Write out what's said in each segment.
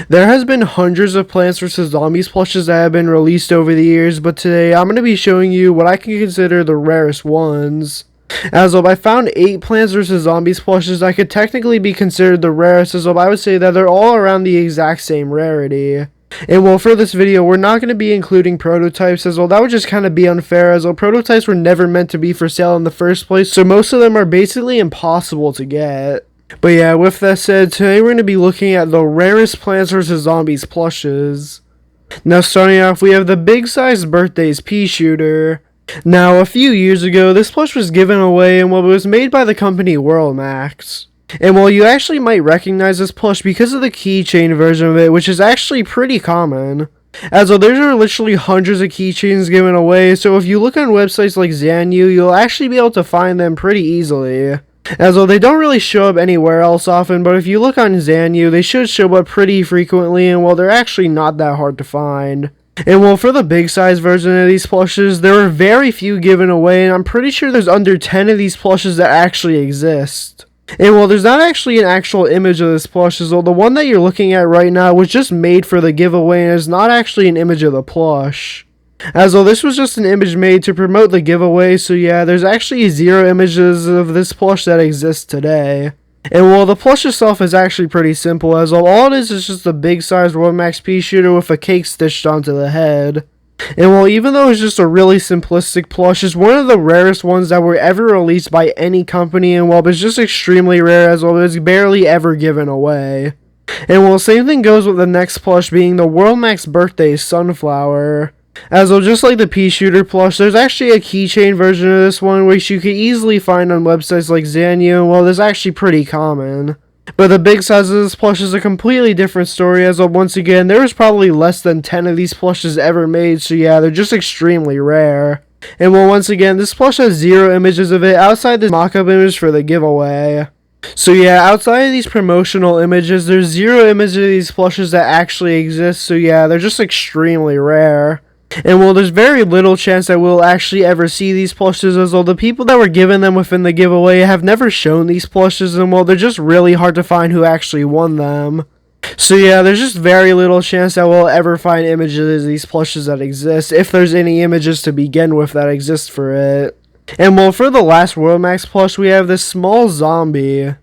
There has been hundreds of Plants vs. Zombies plushes that have been released over the years, but today I'm going to be showing you what I can consider the rarest ones. As of I found 8 Plants vs. Zombies plushes that could technically be considered the rarest, as of I would say that they're all around the exact same rarity. And well, for this video, we're not going to be including prototypes, as well that would just kind of be unfair, as well prototypes were never meant to be for sale in the first place, so most of them are basically impossible to get. But yeah, with that said, today we're going to be looking at the rarest Plants vs. Zombies plushes. Now starting off, we have the Big Size Birthdays Pea Shooter. Now, a few years ago, this plush was given away and was made by the company Max. And while you actually might recognize this plush because of the keychain version of it, which is actually pretty common. As though there are literally hundreds of keychains given away, so if you look on websites like Zanu, you'll actually be able to find them pretty easily. As though they don't really show up anywhere else often, but if you look on Zanu, they should show up pretty frequently, and well, they're actually not that hard to find. And well, for the big size version of these plushes, there are very few given away, and I'm pretty sure there's under 10 of these plushes that actually exist. And well, there's not actually an actual image of this plush, as well the one that you're looking at right now was just made for the giveaway and is not actually an image of the plush. As though this was just an image made to promote the giveaway, so yeah, there's actually 0 images of this plush that exists today. And well, the plush itself is actually pretty simple, as all it is just a big sized Max pea shooter with a cake stitched onto the head. And well, even though it's just a really simplistic plush, it's one of the rarest ones that were ever released by any company, and well, it's just extremely rare, as well it's barely ever given away. And well, same thing goes with the next plush being the Max Birthday Sunflower. As well, just like the pea shooter plush, there's actually a keychain version of this one which you could easily find on websites like Zanu, and well, that's actually pretty common. But the big size of this plush is a completely different story, as well, once again, there was probably less than 10 of these plushes ever made, so yeah, they're just extremely rare. And well, once again, this plush has 0 images of it outside the mock-up image for the giveaway. So yeah, outside of these promotional images, there's 0 images of these plushes that actually exist, so yeah, they're just extremely rare. And well, there's very little chance that we'll actually ever see these plushes, as well the people that were given them within the giveaway have never shown these plushes, and well, they're just really hard to find who actually won them. So yeah, there's just very little chance that we'll ever find images of these plushes that exist, if there's any images to begin with that exist for it. And well, for the last Max plush, we have this small zombie.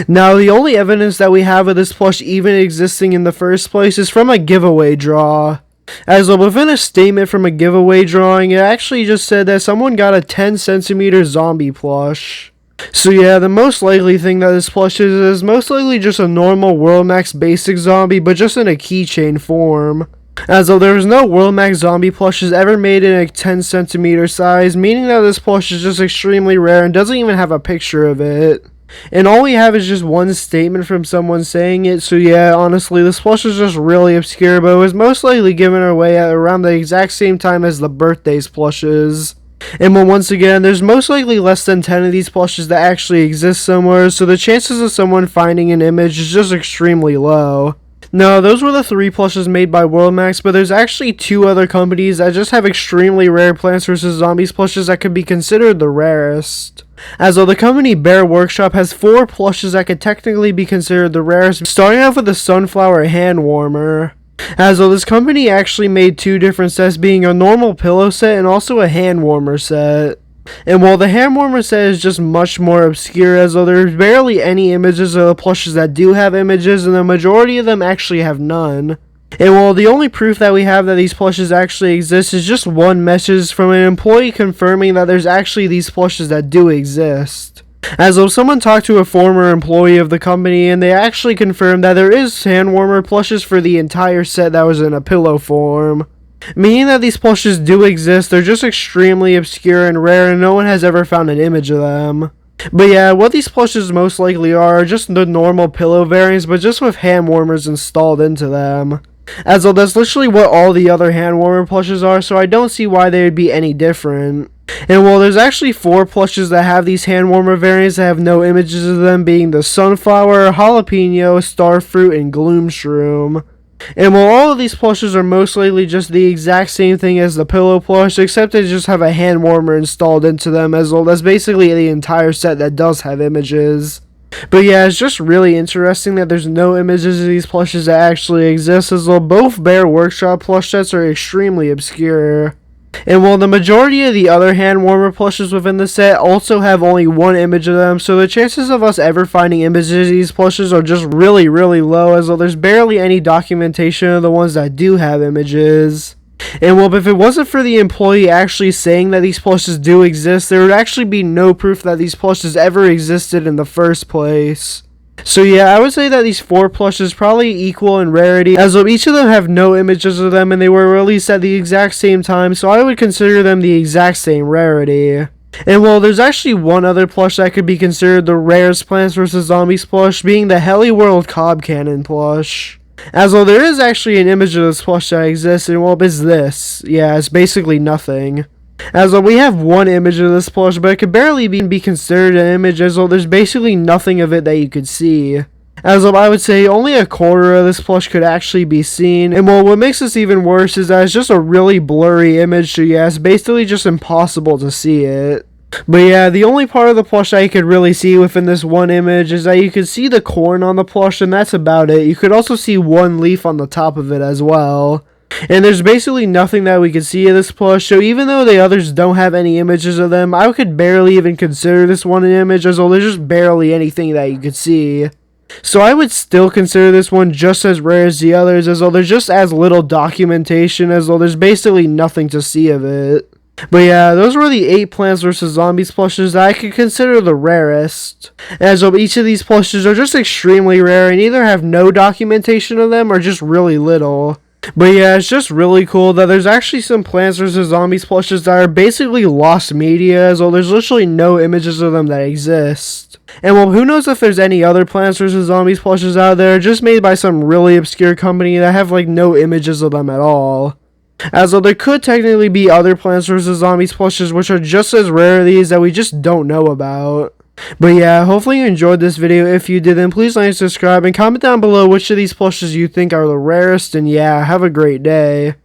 Now, the only evidence that we have of this plush even existing in the first place is from a giveaway draw. As well, within a statement from a giveaway drawing, it actually just said that someone got a 10cm zombie plush. So yeah, the most likely thing that this plush is most likely just a normal Max basic zombie, but just in a keychain form. As though there was no Max zombie plushes ever made in a 10cm size, meaning that this plush is just extremely rare and doesn't even have a picture of it. And all we have is just one statement from someone saying it, so yeah, honestly, this plush is just really obscure, but it was most likely given away at around the exact same time as the birthdays plushes. And well, once again, there's most likely less than 10 of these plushes that actually exist somewhere, so the chances of someone finding an image is just extremely low. No, those were the 3 plushes made by Max, but there's actually 2 other companies that just have extremely rare Plants vs. Zombies plushes that could be considered the rarest. As though the company Bear Workshop has 4 plushes that could technically be considered the rarest, starting off with the Sunflower Hand Warmer. As though this company actually made 2 different sets, being a normal pillow set and also a hand warmer set. And while the hand warmer set is just much more obscure, as though there's barely any images of the plushes that do have images, and the majority of them actually have none. And while the only proof that we have that these plushes actually exist is just one message from an employee confirming that there's actually these plushes that do exist. As though someone talked to a former employee of the company and they actually confirmed that there is hand warmer plushes for the entire set that was in a pillow form. Meaning that these plushes do exist, they're just extremely obscure and rare, and no one has ever found an image of them. But yeah, what these plushes most likely are just the normal pillow variants, but just with hand warmers installed into them. As though that's literally what all the other hand warmer plushes are, so I don't see why they would be any different. And well, there's actually 4 plushes that have these hand warmer variants that have no images of them, being the Sunflower, Jalapeno, Starfruit, and Gloom Shroom. And while all of these plushes are most likely just the exact same thing as the pillow plush, except they just have a hand warmer installed into them, as well, that's basically the entire set that does have images. But yeah, it's just really interesting that there's no images of these plushes that actually exist, as though both Bear Workshop plush sets are extremely obscure. And while the majority of the other hand warmer plushes within the set also have only one image of them, so the chances of us ever finding images of these plushes are just really low, as though there's barely any documentation of the ones that do have images. And well, if it wasn't for the employee actually saying that these plushes do exist, there would actually be no proof that these plushes ever existed in the first place. So yeah, I would say that these 4 plushes probably equal in rarity, as though each of them have no images of them and they were released at the exact same time, so I would consider them the exact same rarity. And well, there's actually one other plush that could be considered the rarest Plants vs. Zombies plush, being the Heli World Cob Cannon plush. As though there is actually an image of this plush that exists, and well, it's this. Yeah, it's basically nothing. As though we have one image of this plush, but it could barely be considered an image, as though there's basically nothing of it that you could see. As though I would say only a quarter of this plush could actually be seen, and well, what makes this even worse is that it's just a really blurry image, so yeah, it's basically just impossible to see it. But yeah, the only part of the plush that you could really see within this one image is that you could see the corn on the plush, and that's about it. You could also see one leaf on the top of it as well. And there's basically nothing that we could see of this plush, so even though the others don't have any images of them, I could barely even consider this one an image, as though there's just barely anything that you could see. So I would still consider this one just as rare as the others, as though there's just as little documentation, as though there's basically nothing to see of it. But yeah, those were the 8 Plants vs. Zombies plushes that I could consider the rarest, as though each of these plushes are just extremely rare and either have no documentation of them or just really little. But yeah, it's just really cool that there's actually some Plants vs. Zombies plushes that are basically lost media, as though there's literally no images of them that exist. And well, who knows if there's any other Plants vs. Zombies plushes out there just made by some really obscure company that have like no images of them at all. As though there could technically be other Plants vs. Zombies plushes which are just as rare as these that we just don't know about. But yeah, hopefully you enjoyed this video. If you did, then please like and subscribe and comment down below which of these plushes you think are the rarest, and yeah, have a great day.